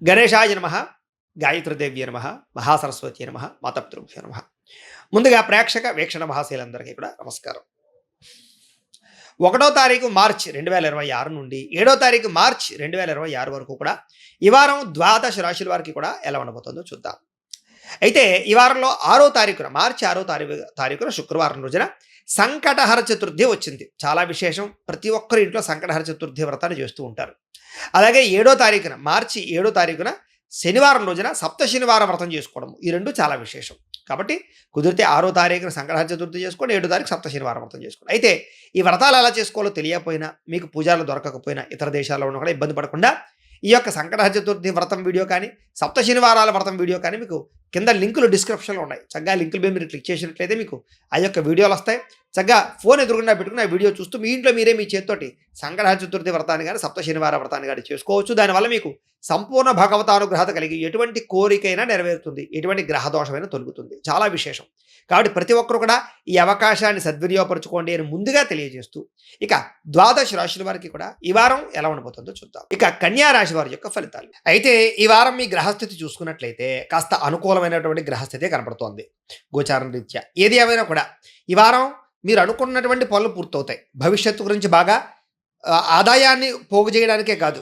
గణేశాయ నమః, గాయత్రీదేవ్యై నమః, మహాసరస్వత్యై నమః, మాతాపితృభ్యో నమః. ముందుగా ప్రేక్షక వీక్షణ మహాశీలందరికీ కూడా నమస్కారం. 1వ తారీఖు మార్చి 2026 నుండి 7వ తారీఖు మార్చి 2026 వరకు కూడా ఈ వారం ద్వాదశ రాశుల వారికి కూడా ఎలా ఉండబోతుందో చూద్దాం. అయితే ఈ వారంలో 6వ తారీఖున మార్చి 6వ తారీఖున శుక్రవారం రోజున సంకటహర చతుర్థి వచ్చింది. చాలా విశేషం. ప్రతి ఒక్కరి ఇంట్లో సంకటహర చతుర్థి వ్రతాన్ని చేస్తూ ఉంటారు. అలాగే 7వ తారీఖున మార్చి 7వ తారీఖున శనివారం రోజున సప్త శనివార వ్రతం చేసుకోవడం, ఈ రెండు చాలా విశేషం. కాబట్టి కుదిరితే 6వ తారీఖున సంకటహర చతుర్థి చేసుకోండి, 7వ తారీఖు సప్త శనివారం వ్రతం చేసుకోండి. అయితే ఈ వ్రతాలు ఎలా చేసుకోవాలో తెలియకపోయినా, మీకు పూజలు దొరకకపోయినా, ఇతర దేశాల్లో ఉన్న కూడా ఇబ్బంది పడకుండా ఈ యొక్క సంకటహర చతుర్థి వ్రతం వీడియో కానీ, సప్త శనివారాల వ్రతం వీడియో కానీ మీకు కింద లింకులు డిస్క్రిప్షన్లో ఉన్నాయి. చక్కగా లింకుల మీద మీరు క్లిక్ చేసినట్లయితే మీకు ఆ యొక్క వీడియోలు వస్తాయి. చక్కగా ఫోన్ ఎదురుగుండా పెట్టుకుని ఆ వీడియో చూస్తూ మీ ఇంట్లో మీరే మీ చేతితోటి సంకటహర చతుర్థి వ్రతాన్ని కానీ, సప్త శనివార వ్రతాన్ని కానీ చేసుకోవచ్చు. దానివల్ల మీకు సంపూర్ణ భగవతానుగ్రహత కలిగి ఎటువంటి కోరికైనా నెరవేరుతుంది, ఎటువంటి గ్రహదోషమైనా తొలుగుతుంది. చాలా విశేషం. కాబట్టి ప్రతి ఒక్కరు కూడా ఈ అవకాశాన్ని సద్వినియోగపరచుకోండి అని ముందుగా తెలియజేస్తూ, ఇక ద్వాదశ రాశుల వారికి కూడా ఈ వారం ఎలా ఉండబోతుందో చూద్దాం. ఇక కన్యా రాశి వారి యొక్క ఫలితాలు. అయితే ఈ వారం మీ గ్రహస్థితి చూసుకున్నట్లయితే కాస్త అనుకూలమైనటువంటి గ్రహస్థితి కనపడుతోంది గోచారం రీత్యా. ఏది ఏమైనా కూడా ఈ వారం మీరు అనుకున్నటువంటి పనులు పూర్తవుతాయి. భవిష్యత్తు గురించి బాగా ఆదాయాన్ని పోగు చేయడానికే కాదు,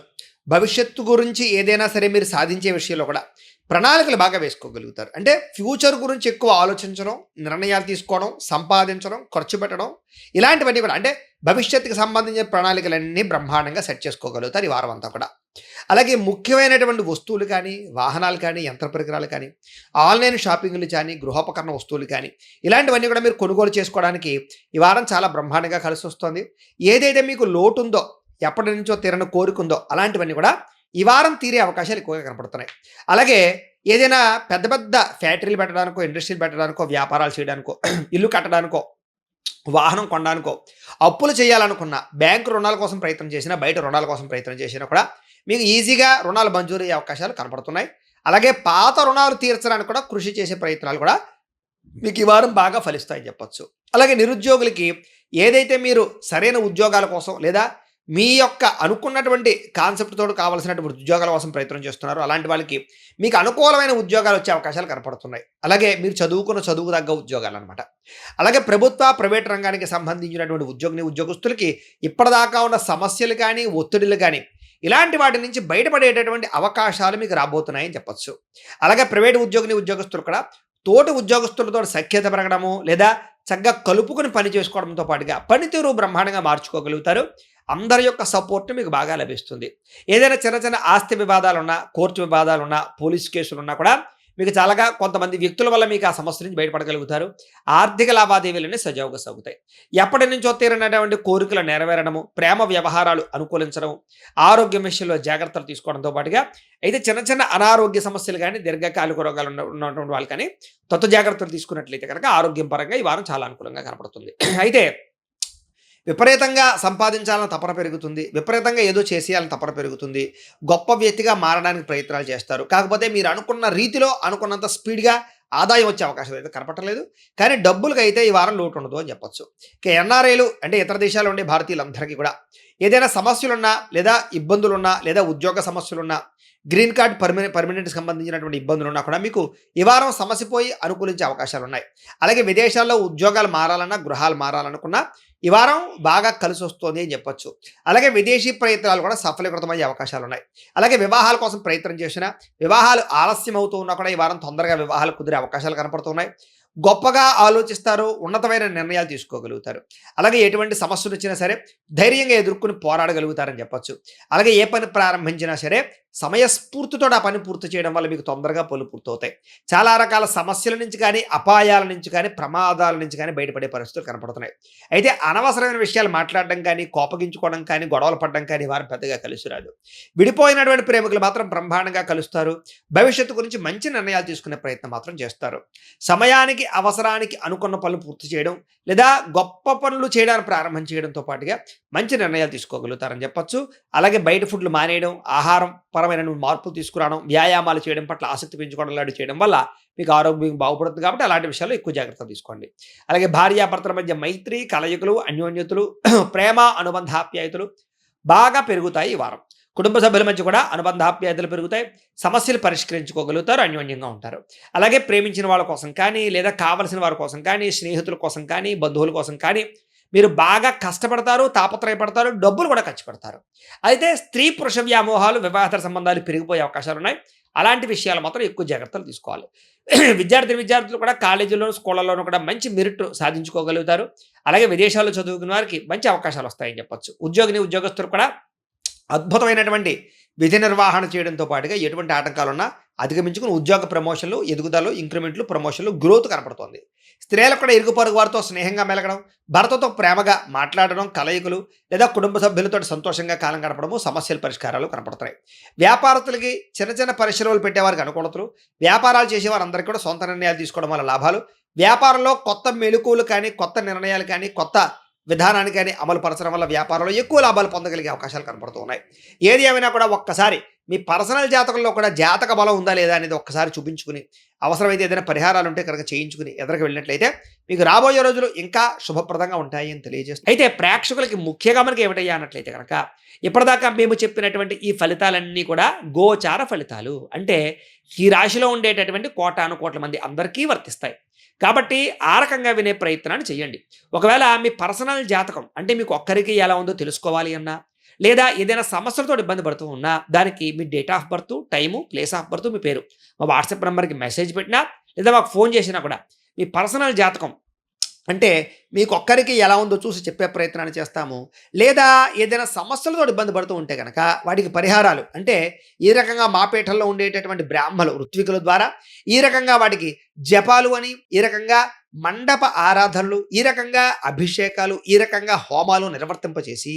భవిష్యత్తు గురించి ఏదైనా సరే మీరు సాధించే విషయంలో కూడా ప్రణాళికలు బాగా వేసుకోగలుగుతారు. అంటే ఫ్యూచర్ గురించి ఎక్కువ ఆలోచించడం, నిర్ణయాలు తీసుకోవడం, సంపాదించడం, ఖర్చు పెట్టడం, ఇలాంటివన్నీ కూడా అంటే భవిష్యత్తుకు సంబంధించిన ప్రణాళికలన్నీ బ్రహ్మాండంగా సెట్ చేసుకోగలుగుతారు ఈ వారం అంతా కూడా. అలాగే ముఖ్యమైనటువంటి వస్తువులు కానీ, వాహనాలు కానీ, యంత్ర పరికరాలు కానీ, ఆన్లైన్ షాపింగ్లు కానీ, గృహోపకరణ వస్తువులు కానీ, ఇలాంటివన్నీ కూడా మీరు కొనుగోలు చేసుకోవడానికి ఈ వారం చాలా బ్రహ్మాండంగా కలిసి వస్తుంది. ఏదైతే మీకు లోటు ఉందో, ఎప్పటి నుంచో తీరని కోరిక ఉందో, అలాంటివన్నీ కూడా ఈ వారం తీరే అవకాశాలు ఎక్కువగా కనపడుతున్నాయి. అలాగే ఏదైనా పెద్ద పెద్ద ఫ్యాక్టరీలు పెట్టడానికో, ఇండస్ట్రీలు పెట్టడానికో, వ్యాపారాలు చేయడానికో, ఇల్లు కట్టడానికో, వాహనం కొనడానికో, అప్పులు చేయాలనుకున్న, బ్యాంకు రుణాల కోసం ప్రయత్నం చేసినా, బయట రుణాల కోసం ప్రయత్నం చేసినా కూడా మీకు ఈజీగా రుణాలు మంజూరు అయ్యే అవకాశాలు కనపడుతున్నాయి. అలాగే పాత రుణాలు తీర్చడానికి కూడా కృషి చేసే ప్రయత్నాలు కూడా మీకు ఈ వారం బాగా ఫలిస్తాయని చెప్పొచ్చు. అలాగే నిరుద్యోగులకి ఏదైతే మీరు సరైన ఉద్యోగాల కోసం లేదా మీ యొక్క అనుకున్నటువంటి కాన్సెప్ట్ తోడు కావాల్సినటువంటి ఉద్యోగాల కోసం ప్రయత్నం చేస్తున్నారు, అలాంటి వాళ్ళకి మీకు అనుకూలమైన ఉద్యోగాలు వచ్చే అవకాశాలు కనపడుతున్నాయి. అలాగే మీరు చదువుకున్న చదువుకు తగ్గ ఉద్యోగాలు అనమాట. అలాగే ప్రభుత్వ ప్రైవేట్ రంగానికి సంబంధించినటువంటి ఉద్యోగస్తులకి ఇప్పటిదాకా ఉన్న సమస్యలు కానీ, ఒత్తిడులు కానీ, ఇలాంటి వాటి నుంచి బయటపడేటటువంటి అవకాశాలు మీకు రాబోతున్నాయని చెప్పచ్చు. అలాగే ప్రైవేట్ ఉద్యోగస్తులు కూడా తోటి ఉద్యోగస్తులతో సఖ్యత పెరగడము లేదా చక్కగా కలుపుకొని పని చేసుకోవడంతో పాటుగా పనితీరు బ్రహ్మాండంగా మార్చుకోగలుగుతారు. అందరి యొక్క సపోర్ట్ మీకు బాగా లభిస్తుంది. ఏదైనా చిన్న చిన్న ఆస్తి వివాదాలున్నా, కోర్టు వివాదాలున్నా, పోలీస్ కేసులున్నా కూడా మీకు చాలాగా కొంతమంది వ్యక్తుల వల్ల మీకు ఆ సమస్య నుంచి బయటపడగలుగుతారు. ఆర్థిక లావాదేవీలన్నీ సజావుగా సాగుతాయి. ఎప్పటి నుంచో తీరినటువంటి కోరికలు నెరవేరడము, ప్రేమ వ్యవహారాలు అనుకూలించడం, ఆరోగ్యం విషయంలో జాగ్రత్తలు తీసుకోవడంతో పాటుగా అయితే చిన్న చిన్న అనారోగ్య సమస్యలు కానీ, దీర్ఘకాలిక రోగాలు ఉన్నటువంటి వాళ్ళు కానీ జాగ్రత్తలు తీసుకున్నట్లయితే కనుక ఆరోగ్యం పరంగా ఈ వారం చాలా అనుకూలంగా కనపడుతుంది. అయితే విపరీతంగా సంపాదించాలని తపన పెరుగుతుంది, విపరీతంగా ఏదో చేసేయాలని తపన పెరుగుతుంది, గొప్ప వ్యక్తిగా మారడానికి ప్రయత్నాలు చేస్తారు. కాకపోతే మీరు అనుకున్న రీతిలో అనుకున్నంత స్పీడ్గా ఆదాయం వచ్చే అవకాశం అయితే కనపడలేదు. కానీ డబ్బులకి అయితే ఈ వారం లోటు ఉండదు అని చెప్పొచ్చు. ఇక ఎన్ఆర్ఐలు అంటే ఇతర దేశాల్లో ఉండే భారతీయులందరికీ కూడా ఏదైనా సమస్యలున్నా లేదా ఇబ్బందులున్నా లేదా ఉద్యోగ సమస్యలున్నా, గ్రీన్ కార్డ్ పర్మనెంట్కి సంబంధించినటువంటి ఇబ్బందులు ఉన్నా కూడా మీకు ఈ వారం సమస్య పోయి అనుకూలించే అవకాశాలు ఉన్నాయి. అలాగే విదేశాల్లో ఉద్యోగాలు మారాలన్నా, గృహాలు మారాలనుకున్నా ఈ వారం బాగా కలిసి వస్తుంది అని చెప్పొచ్చు. అలాగే విదేశీ ప్రయత్నాలు కూడా సఫలీకృతమయ్యే అవకాశాలు ఉన్నాయి. అలాగే వివాహాల కోసం ప్రయత్నం చేసినా, వివాహాలు ఆలస్యం అవుతూ ఉన్నా కూడా ఈ వారం తొందరగా వివాహాలు కుదిరే అవకాశాలు కనపడుతున్నాయి. గొప్పగా ఆలోచిస్తారు, ఉన్నతమైన నిర్ణయాలు తీసుకోగలుగుతారు. అలాగే ఎటువంటి సమస్యలు వచ్చినా సరే ధైర్యంగా ఎదుర్కొని పోరాడగలుగుతారని చెప్పొచ్చు. అలాగే ఏ పని ప్రారంభించినా సరే సమయస్ఫూర్తితో ఆ పని పూర్తి చేయడం వల్ల మీకు తొందరగా పనులు పూర్తవుతాయి. చాలా రకాల సమస్యల నుంచి కానీ, అపాయాల నుంచి కానీ, ప్రమాదాల నుంచి కానీ బయటపడే పరిస్థితులు కనపడుతున్నాయి. అయితే అనవసరమైన విషయాలు మాట్లాడడం కానీ, కోపగించుకోవడం కానీ, గొడవలు పడడం కానీ వారు పెద్దగా కలిసి రాదు. విడిపోయినటువంటి ప్రేమికులు మాత్రం బ్రహ్మాండంగా కలుస్తారు. భవిష్యత్తు గురించి మంచి నిర్ణయాలు తీసుకునే ప్రయత్నం మాత్రం చేస్తారు. సమయానికి, అవసరానికి అనుకున్న పనులు పూర్తి చేయడం లేదా గొప్ప పనులు చేయడానికి ప్రారంభం చేయడంతో పాటుగా మంచి నిర్ణయాలు తీసుకోగలుగుతారని చెప్పొచ్చు. అలాగే బయట ఫుడ్లు మానేయడం, ఆహారం పరమైన మార్పులు తీసుకురావడం, వ్యాయామాలు చేయడం పట్ల ఆసక్తి పెంచుకోవడం లాంటివి చేయడం వల్ల మీకు ఆరోగ్యం బాగుపడుతుంది. కాబట్టి అలాంటి విషయాల్లో ఎక్కువ జాగ్రత్త తీసుకోండి. అలాగే భార్యాభర్తల మధ్య మైత్రి, కలయికలు, అన్యోన్యతలు, ప్రేమ, అనుబంధాప్యాయతలు బాగా పెరుగుతాయి ఈ వారం. కుటుంబ సభ్యుల మధ్య కూడా అనుబంధాప్యాయతలు పెరుగుతాయి. సమస్యలు పరిష్కరించుకోగలుగుతారు. అన్యోన్యంగా ఉంటారు. అలాగే ప్రేమించిన వాళ్ళ కోసం కానీ, లేదా కావలసిన వారి కోసం కానీ, స్నేహితుల కోసం కానీ, బంధువుల కోసం కానీ మీరు బాగా కష్టపడతారు, తాపత్రయపడతారు, డబ్బులు కూడా ఖర్చు పెడతారు. అయితే స్త్రీ పురుష వ్యామోహాలు, వివాహేతర సంబంధాలు పెరిగిపోయే అవకాశాలున్నాయి. అలాంటి విషయాలు మాత్రం ఎక్కువ జాగ్రత్తలు తీసుకోవాలి. విద్యార్థులు కూడా కాలేజీల్లోనూ, స్కూళ్ళలోనూ కూడా మంచి మెరిట్ సాధించుకోగలుగుతారు. అలాగే విదేశాల్లో చదువుకున్న వారికి మంచి అవకాశాలు వస్తాయని చెప్పొచ్చు. ఉద్యోగస్తులు కూడా అద్భుతమైనటువంటి విధి నిర్వహణ చేయడంతో పాటుగా ఎటువంటి ఆటంకాలున్నా అధిగమించుకుని ఉద్యోగ ప్రమోషన్లు, ఎదుగుదల, ఇంక్రిమెంట్లు, ప్రమోషన్లు, గ్రోత్ కనపడుతోంది. స్త్రీలకు కూడా ఇరుగు పొరుగు వారితో స్నేహంగా మెలగడం, భర్తతో ప్రేమగా మాట్లాడడం, కలయికలు లేదా కుటుంబ సభ్యులతో సంతోషంగా కాలం గడపడము, సమస్యల పరిష్కారాలు కనపడతాయి. వ్యాపారస్తులకి చిన్న చిన్న పరిశ్రమలు పెట్టేవారికి అనుకూలతలు, వ్యాపారాలు చేసేవారందరికీ కూడా సొంత నిర్ణయాలు తీసుకోవడం వల్ల లాభాలు, వ్యాపారంలో కొత్త మెళుకువలు కానీ, కొత్త నిర్ణయాలు కానీ, కొత్త విధానాన్ని కానీ అమలు పరచడం వల్ల వ్యాపారంలో ఎక్కువ లాభాలు పొందగలిగే అవకాశాలు కనపడుతూ ఉన్నాయి. ఏది ఏమైనా కూడా ఒక్కసారి మీ పర్సనల్ జాతకంలో కూడా జాతక బలం ఉందా లేదా అనేది ఒక్కసారి చూపించుకుని, అవసరమైతే ఏదైనా పరిహారాలు ఉంటే కనుక చేయించుకుని ఎదురుకు వెళ్ళినట్లయితే మీకు రాబోయే రోజులు ఇంకా శుభప్రదంగా ఉంటాయి అని తెలియజేస్తుంది. అయితే ప్రేక్షకులకి ముఖ్యంగా మనకి ఏమిటయ్యా అన్నట్లయితే కనుక ఇప్పటిదాకా మేము చెప్పినటువంటి ఈ ఫలితాలన్నీ కూడా గోచార ఫలితాలు. అంటే ఈ రాశిలో ఉండేటటువంటి కోటాను కోట్ల మంది అందరికీ వర్తిస్తాయి. కాబట్టి ఆ రకంగా వినే ప్రయత్నాన్ని చేయండి. ఒకవేళ మీ పర్సనల్ జాతకం అంటే మీకు ఒక్కరికి ఎలా ఉందో తెలుసుకోవాలి అన్నా, లేదా ఏదైనా సమస్యలతో ఇబ్బంది పడుతూ ఉన్నా, దానికి మీ date of birth, time, place of birth, మీ పేరు మా వాట్సాప్ నెంబర్కి మెసేజ్ పెట్టినా, లేదా మాకు ఫోన్ చేసినా కూడా మీ పర్సనల్ జాతకం అంటే మీకు ఒక్కరికి ఎలా ఉందో చూసి చెప్పే ప్రయత్నాన్ని చేస్తాము. లేదా ఏదైనా సమస్యలతో ఇబ్బంది పడుతూ ఉంటే కనుక వాటికి పరిహారాలు అంటే ఈ రకంగా మా పీఠంలో ఉండేటటువంటి బ్రాహ్మలు, ఋత్వికుల ద్వారా ఈ రకంగా వాటికి జపాలు అని, ఈ రకంగా మండప ఆరాధనలు, ఈ రకంగా అభిషేకాలు, ఈ రకంగా హోమాలు నిర్వర్తింపచేసి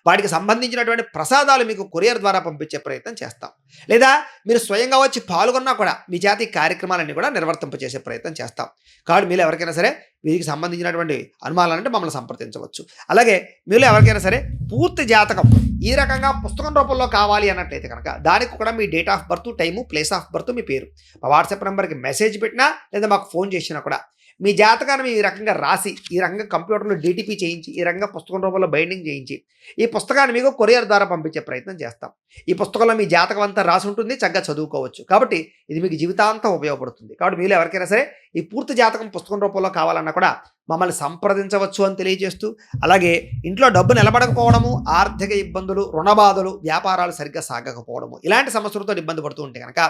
వాటికి సంబంధించినటువంటి ప్రసాదాలు మీకు కొరియర్ ద్వారా పంపించే ప్రయత్నం చేస్తాం. లేదా మీరు స్వయంగా వచ్చి పాల్గొన్నా కూడా మీ జాతి కార్యక్రమాలన్నీ కూడా నిర్వర్తింపచేసే ప్రయత్నం చేస్తాం. కాబట్టి మీరు ఎవరికైనా సరే వీరికి సంబంధించినటువంటి అనుమానాలంటే మమ్మల్ని సంప్రదించవచ్చు. అలాగే మీరు ఎవరికైనా సరే పూర్తి జాతకం ఈ రకంగా పుస్తకం రూపంలో కావాలి అన్నట్లయితే కనుక దానికి కూడా మీ date of birth, time, place of birth, మీ పేరు మా వాట్సాప్ నెంబర్కి మెసేజ్ పెట్టినా, లేదా మాకు ఫోన్ చేసినా కూడా మీ జాతకాన్ని ఈ రకంగా రాసి, ఈ రకంగా కంప్యూటర్లో డీటీపీ చేయించి, ఈ రకంగా పుస్తకం రూపంలో బైండింగ్ చేయించి ఈ పుస్తకాన్ని మీకు కొరియర్ ద్వారా పంపించే ప్రయత్నం చేస్తాం. ఈ పుస్తకంలో మీ జాతకం అంతా రాసి ఉంటుంది, చక్కగా చదువుకోవచ్చు. కాబట్టి ఇది మీకు జీవితాంతం ఉపయోగపడుతుంది. కాబట్టి మీరు ఎవరికైనా సరే ఈ పూర్తి జాతకం పుస్తకం రూపంలో కావాలన్నా కూడా మమ్మల్ని సంప్రదించవచ్చు అని తెలియజేస్తూ, అలాగే ఇంట్లో డబ్బు నిలబడకపోవడము, ఆర్థిక ఇబ్బందులు, రుణబాధలు, వ్యాపారాలు సరిగ్గా సాగకపోవడము, ఇలాంటి సమస్యలతో ఇబ్బంది పడుతూ ఉంటే కనుక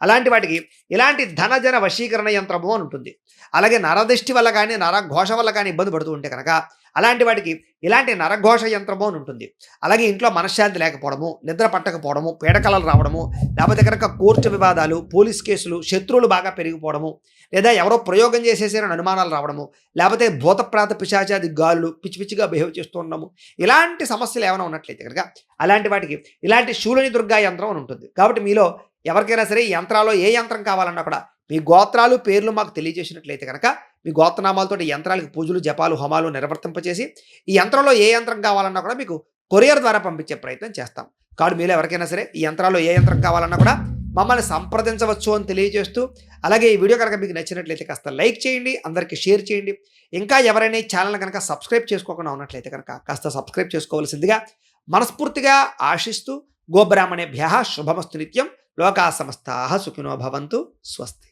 అలాంటి వాటికి ఇలాంటి ధనజన వశీకరణ యంత్రము అని ఉంటుంది. అలాగే నరదృష్టి వల్ల కానీ, నరఘోష వల్ల కానీ ఇబ్బంది పడుతూ ఉంటే కనుక అలాంటి వాటికి ఇలాంటి నరఘోష యంత్రము అని ఉంటుంది. అలాగే ఇంట్లో మనశ్శాంతి లేకపోవడము, నిద్ర పట్టకపోవడము, పీడకలలు రావడము, లేకపోతే కనుక కోర్టు వివాదాలు, పోలీస్ కేసులు, శత్రువులు బాగా పెరిగిపోవడము, లేదా ఎవరో ప్రయోగం చేసేసారని అనుమానాలు రావడము, లేకపోతే భూతప్రాత పిశాచాది గాలులు పిచ్చి పిచ్చిగా బిహేవ్ చేస్తూ ఉండము, ఇలాంటి సమస్యలు ఏమైనా ఉన్నట్లయితే కనుక అలాంటి వాటికి ఇలాంటి శూలిని దుర్గా యంత్రం అని ఉంటుంది. కాబట్టి మీలో ఎవరికైనా సరే ఈ యంత్రాల్లో ఏ యంత్రం కావాలన్నా కూడా మీ గోత్రాలు, పేర్లు మాకు తెలియజేసినట్లయితే కనుక మీ గోత్రనామాలతో ఈ యంత్రాలకు పూజలు, జపాలు, హోమాలు నిర్వర్తింపచేసి ఈ యంత్రంలో ఏ యంత్రం కావాలన్నా కూడా మీకు కొరియర్ ద్వారా పంపించే ప్రయత్నం చేస్తాం. కాబట్టి మీరు ఎవరికైనా సరే ఈ యంత్రాల్లో ఏ యంత్రం కావాలన్నా కూడా మమ్మల్ని సంప్రదించవచ్చు అని తెలియజేస్తూ, అలాగే ఈ వీడియో కనుక మీకు నచ్చినట్లయితే కాస్త లైక్ చేయండి, అందరికీ షేర్ చేయండి. ఇంకా ఎవరైనా ఈ ఛానల్ కనుక సబ్స్క్రైబ్ చేసుకోకుండా ఉన్నట్లయితే కనుక కాస్త సబ్స్క్రైబ్ చేసుకోవాల్సిందిగా మనస్ఫూర్తిగా ఆశిస్తూ, గోబ్రాహ్మణేభ్యః శుభమస్తు నిత్యం, లోకా సమస్తాః సుఖినో భవంతు, స్వస్తి.